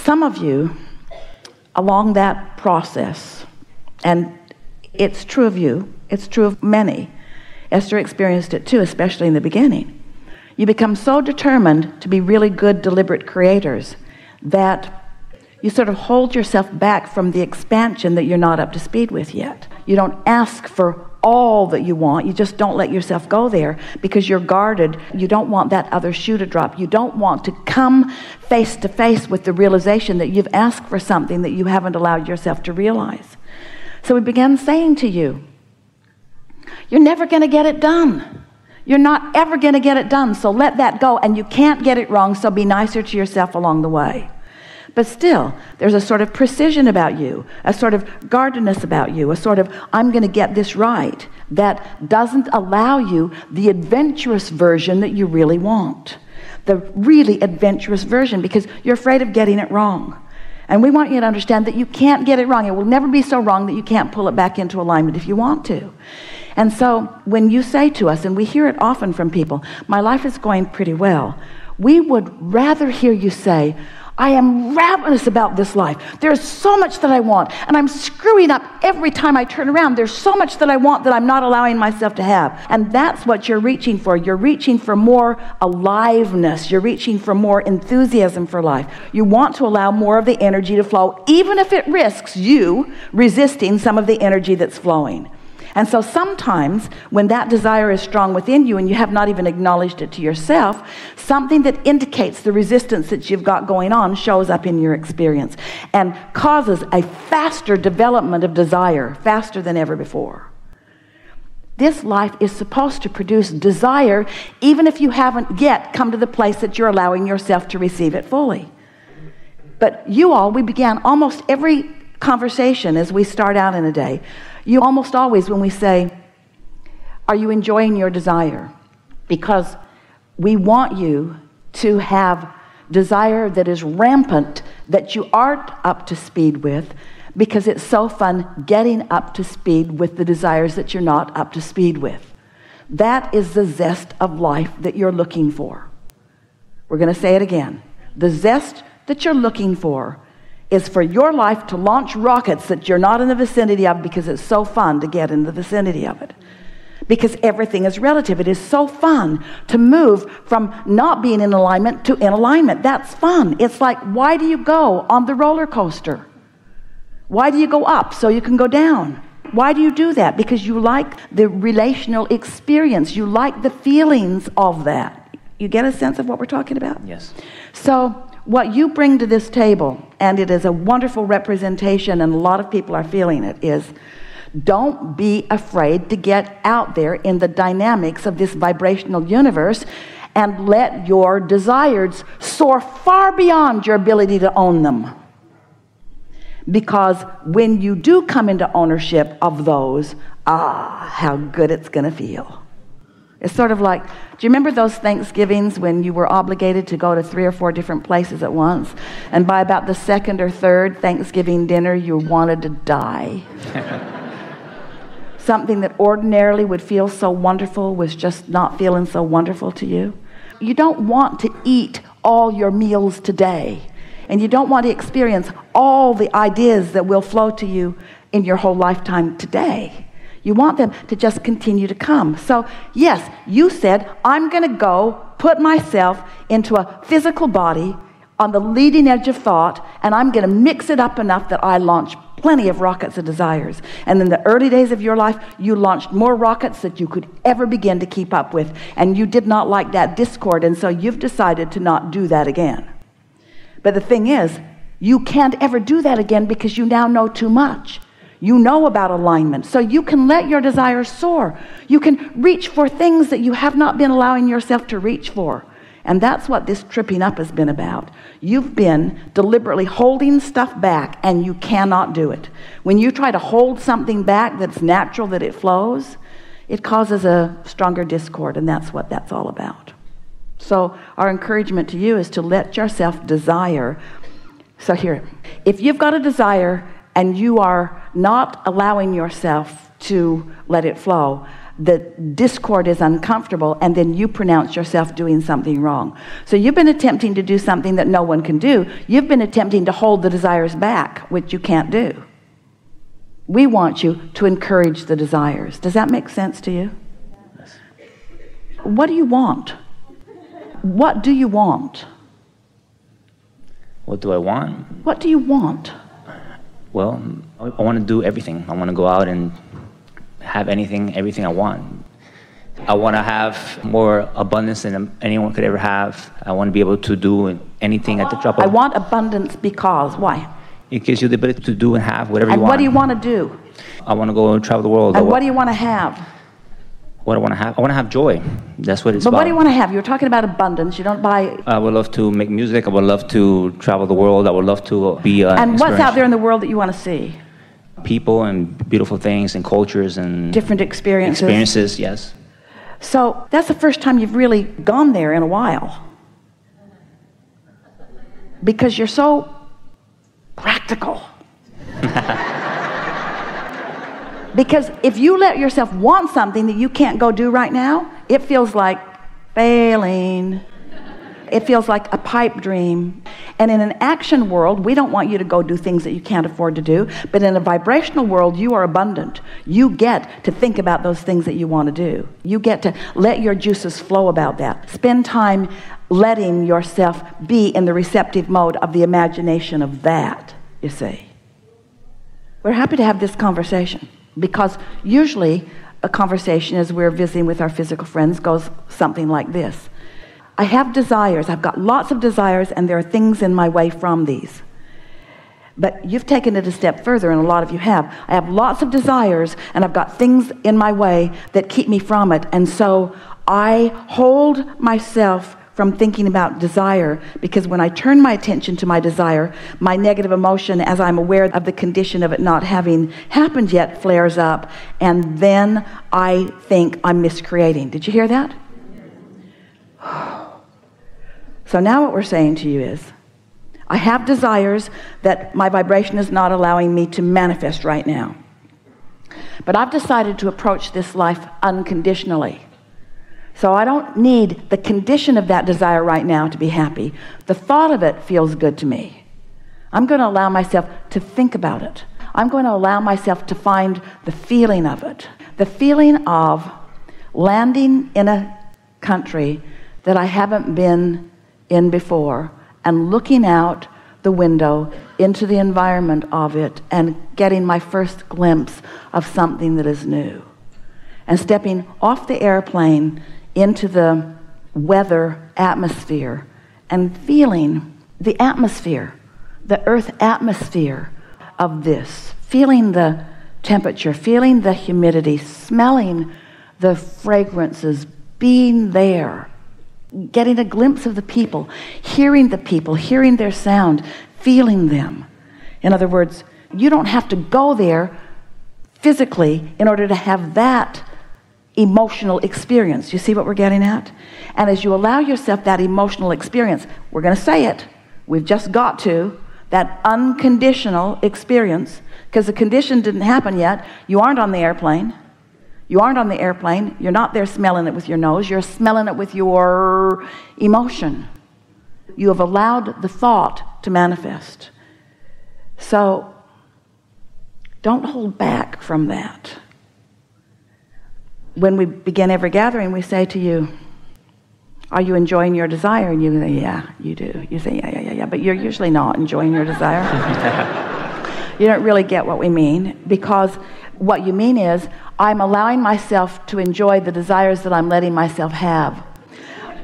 Some of you, along that process, and it's true of you, it's true of many. Esther experienced it too, especially in the beginning. You become so determined to be really good, deliberate creators that you sort of hold yourself back from the expansion that you're not up to speed with yet. You don't ask for all that you want. You just don't let yourself go there because you're guarded. You don't want that other shoe to drop. You don't want to come face to face with the realization that you've asked for something that you haven't allowed yourself to realize. So we began saying to you, you're never going to get it done. You're not ever going to get it done, so let that go. And you can't get it wrong, so be nicer to yourself along the way. But still, there's a sort of precision about you, a sort of guardedness about you, a sort of, I'm going to get this right, that doesn't allow you the adventurous version that you really want. The really adventurous version, because you're afraid of getting it wrong. And we want you to understand that you can't get it wrong. It will never be so wrong that you can't pull it back into alignment if you want to. And so when you say to us, and we hear it often from people, my life is going pretty well, we would rather hear you say, I am ravenous about this life. There's so much that I want, and I'm screwing up every time I turn around. There's so much that I want that I'm not allowing myself to have. And that's what you're reaching for. You're reaching for more aliveness. You're reaching for more enthusiasm for life. You want to allow more of the energy to flow, even if it risks you resisting some of the energy that's flowing. And so sometimes when that desire is strong within you and you have not even acknowledged it to yourself, something that indicates the resistance that you've got going on shows up in your experience and causes a faster development of desire, faster than ever before. This life is supposed to produce desire even if you haven't yet come to the place that you're allowing yourself to receive it fully. But we began almost every conversation as we start out in a day. You almost always, when we say, are you enjoying your desire? Because we want you to have desire that is rampant, that you aren't up to speed with, because it's so fun getting up to speed with the desires that you're not up to speed with. That is the zest of life that you're looking for. We're going to say it again. The zest that you're looking for is for your life to launch rockets that you're not in the vicinity of because it's so fun to get in the vicinity of it. Because everything is relative. It is so fun to move from not being in alignment to in alignment. That's fun. It's like, why do you go on the roller coaster? Why do you go up so you can go down? Why do you do that? Because you like the relational experience. You like the feelings of that. You get a sense of what we're talking about? Yes. So what you bring to this table, and it is a wonderful representation, and a lot of people are feeling it, is don't be afraid to get out there in the dynamics of this vibrational universe and let your desires soar far beyond your ability to own them. Because when you do come into ownership of those, how good it's going to feel. It's sort of like, do you remember those Thanksgivings when you were obligated to go to 3 or 4 different places at once? And by about the second or third Thanksgiving dinner, you wanted to die. Something that ordinarily would feel so wonderful was just not feeling so wonderful to you. You don't want to eat all your meals today. And you don't want to experience all the ideas that will flow to you in your whole lifetime today. You want them to just continue to come. So, yes, you said, I'm going to go put myself into a physical body on the leading edge of thought, and I'm going to mix it up enough that I launch plenty of rockets of desires. And in the early days of your life, you launched more rockets than you could ever begin to keep up with. And you did not like that discord, and so you've decided to not do that again. But the thing is, you can't ever do that again because you now know too much. You know about alignment, so you can let your desires soar. You can reach for things that you have not been allowing yourself to reach for. And that's what this tripping up has been about. You've been deliberately holding stuff back, and you cannot do it. When you try to hold something back that's natural, that it flows, it causes a stronger discord, and that's what that's all about. So our encouragement to you is to let yourself desire. So here, if you've got a desire and you are not allowing yourself to let it flow, the discord is uncomfortable, and then you pronounce yourself doing something wrong. So you've been attempting to do something that no one can do. You've been attempting to hold the desires back, which you can't do. We want you to encourage the desires. Does that make sense to you? Yes. What do you want? What do you want? What do I want? What do you want? Well, I want to do everything. I want to go out and have everything I want. I want to have more abundance than anyone could ever have. I want to be able to do anything at the drop of... I want abundance because, why? It gives you the ability to do and have whatever you And want. what do you want to do? I want to go and travel the world. And what do you want to have? What do I want to have? I want to have joy. That's what it's But about. what do you want to have? You're talking about abundance. You don't buy... I would love to make music. I would love to travel the world. I would love to be an And what's out there in the world that you want to see? People and beautiful things and cultures and... Different experiences. Experiences, yes. So that's the first time you've really gone there in a while. Because you're so practical. Because if you let yourself want something that you can't go do right now, it feels like failing. It feels like a pipe dream. And in an action world, we don't want you to go do things that you can't afford to do. But in a vibrational world, you are abundant. You get to think about those things that you want to do. You get to let your juices flow about that. Spend time letting yourself be in the receptive mode of the imagination of that, you see. We're happy to have this conversation. Because usually a conversation as we're visiting with our physical friends goes something like this. I have desires. I've got lots of desires, and there are things in my way from these. But you've taken it a step further, and a lot of you have. I have lots of desires, and I've got things in my way that keep me from it. And so I hold myself from thinking about desire, because when I turn my attention to my desire, my negative emotion, as I'm aware of the condition of it not having happened yet, flares up, and then I think I'm miscreating. Did you hear that? So now what we're saying to you is, I have desires that my vibration is not allowing me to manifest right now. But I've decided to approach this life unconditionally. So I don't need the condition of that desire right now to be happy. The thought of it feels good to me. I'm going to allow myself to think about it. I'm going to allow myself to find the feeling of it. The feeling of landing in a country that I haven't been in before and looking out the window into the environment of it and getting my first glimpse of something that is new. And stepping off the airplane into the weather atmosphere and feeling the atmosphere, the earth atmosphere of this, feeling the temperature, feeling the humidity, smelling the fragrances, being there, getting a glimpse of the people, hearing their sound, feeling them. In other words, you don't have to go there physically in order to have that emotional experience. You see what we're getting at? And as you allow yourself that emotional experience, we're going to say it, we've just got to, that unconditional experience, because the condition didn't happen yet. You aren't on the airplane. You aren't on the airplane. You're not there smelling it with your nose. You're smelling it with your emotion. You have allowed the thought to manifest. So don't hold back from that. When we begin every gathering, we say to you, are you enjoying your desire? And you say, yeah, you do. You say, yeah. But you're usually not enjoying your desire. You don't really get what we mean, because what you mean is, I'm allowing myself to enjoy the desires that I'm letting myself have,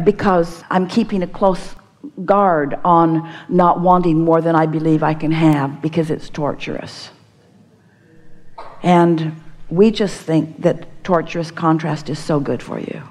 because I'm keeping a close guard on not wanting more than I believe I can have, because it's torturous. And we just think that torturous contrast is so good for you,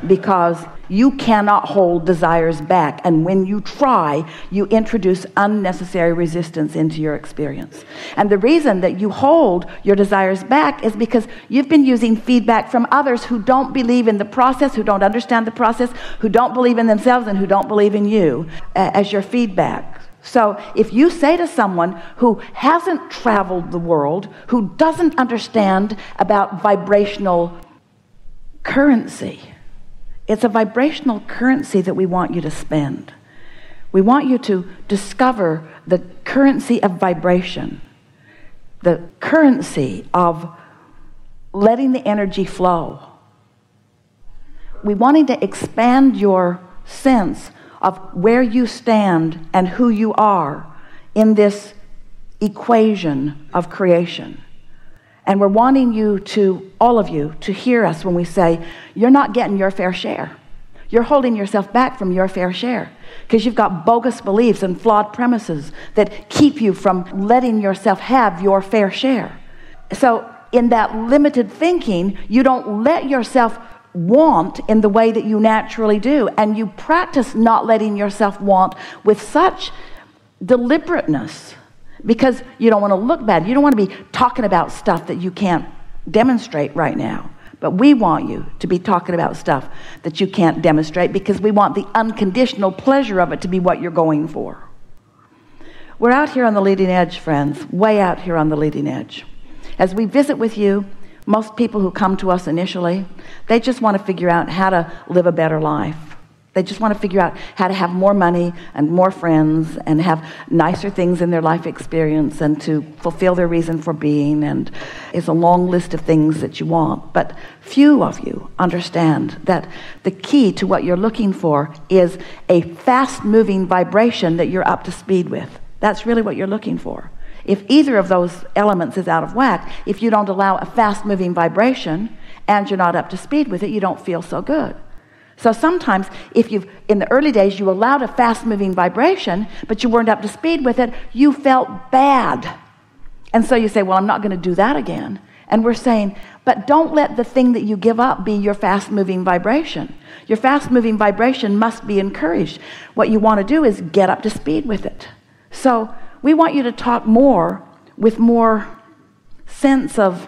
because you cannot hold desires back, and when you try, you introduce unnecessary resistance into your experience. And the reason that you hold your desires back is because you've been using feedback from others who don't believe in the process, who don't understand the process, who don't believe in themselves, and who don't believe in you as your feedback So if you say to someone who hasn't traveled the world, who doesn't understand about vibrational currency, it's a vibrational currency that we want you to spend. We want you to discover the currency of vibration, the currency of letting the energy flow. We wanting to expand your sense of where you stand and who you are in this equation of creation. And we're wanting you to, all of you, to hear us when we say, you're not getting your fair share. You're holding yourself back from your fair share because you've got bogus beliefs and flawed premises that keep you from letting yourself have your fair share. So in that limited thinking, you don't let yourself want in the way that you naturally do, and you practice not letting yourself want with such deliberateness because you don't want to look bad. You don't want to be talking about stuff that you can't demonstrate right now. But we want you to be talking about stuff that you can't demonstrate because we want the unconditional pleasure of it to be what you're going for. We're out here on the leading edge, friends, way out here on the leading edge. As we visit with you, most people who come to us initially, they just want to figure out how to live a better life. They just want to figure out how to have more money and more friends and have nicer things in their life experience and to fulfill their reason for being. And it's a long list of things that you want. But few of you understand that the key to what you're looking for is a fast-moving vibration that you're up to speed with. That's really what you're looking for. If either of those elements is out of whack, if you don't allow a fast-moving vibration and you're not up to speed with it, you don't feel so good. So sometimes if you've, in the early days, you allowed a fast-moving vibration, but you weren't up to speed with it, you felt bad. And so you say, well, I'm not going to do that again. And we're saying, but don't let the thing that you give up be your fast-moving vibration. Your fast-moving vibration must be encouraged. What you want to do is get up to speed with it. So we want you to talk more with more sense of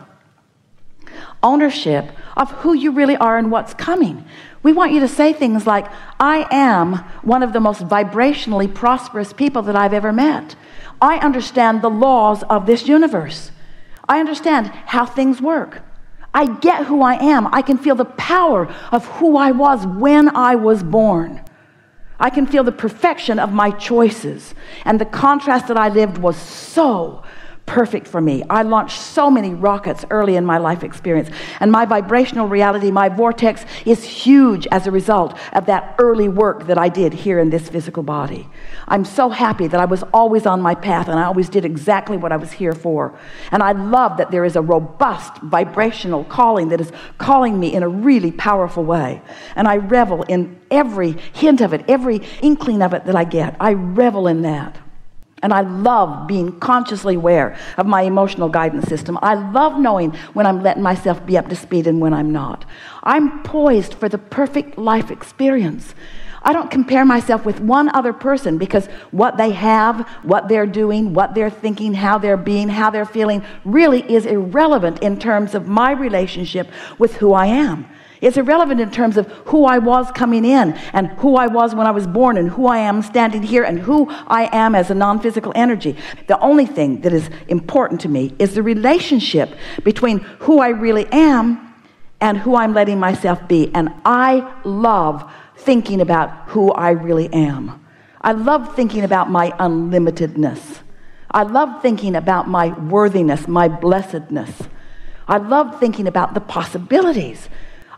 ownership of who you really are and what's coming. We want you to say things like, I am one of the most vibrationally prosperous people that I've ever met. I understand the laws of this universe. I understand how things work. I get who I am. I can feel the power of who I was when I was born. I can feel the perfection of my choices. And the contrast that I lived was so perfect for me. I launched so many rockets early in my life experience. And my vibrational reality, my vortex, is huge as a result of that early work that I did here in this physical body. I'm so happy that I was always on my path and I always did exactly what I was here for. And I love that there is a robust vibrational calling that is calling me in a really powerful way. And I revel in every hint of it, every inkling of it that I get. I revel in that. And I love being consciously aware of my emotional guidance system. I love knowing when I'm letting myself be up to speed and when I'm not. I'm poised for the perfect life experience. I don't compare myself with one other person because what they have, what they're doing, what they're thinking, how they're being, how they're feeling really is irrelevant in terms of my relationship with who I am. It's irrelevant in terms of who I was coming in and who I was when I was born and who I am standing here and who I am as a non-physical energy. The only thing that is important to me is the relationship between who I really am and who I'm letting myself be. And I love thinking about who I really am. I love thinking about my unlimitedness. I love thinking about my worthiness, my blessedness. I love thinking about the possibilities.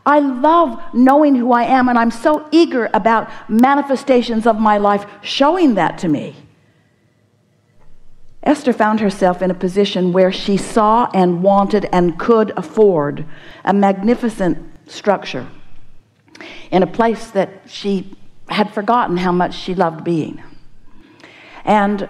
I love knowing who I am, and I'm so eager about manifestations of my life showing that to me. Esther found herself in a position where she saw and wanted and could afford a magnificent structure in a place that she had forgotten how much she loved being. And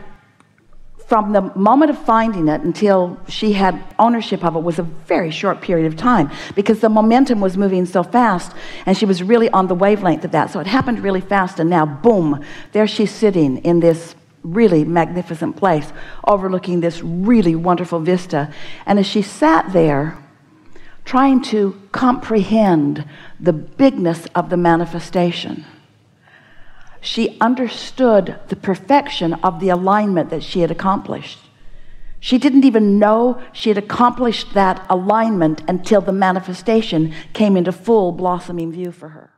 from the moment of finding it until she had ownership of it was a very short period of time because the momentum was moving so fast and she was really on the wavelength of that. So it happened really fast, and now, boom, there she's sitting in this really magnificent place overlooking this really wonderful vista. And as she sat there trying to comprehend the bigness of the manifestation, She understood the perfection of the alignment that she had accomplished. She didn't even know she had accomplished that alignment until the manifestation came into full blossoming view for her.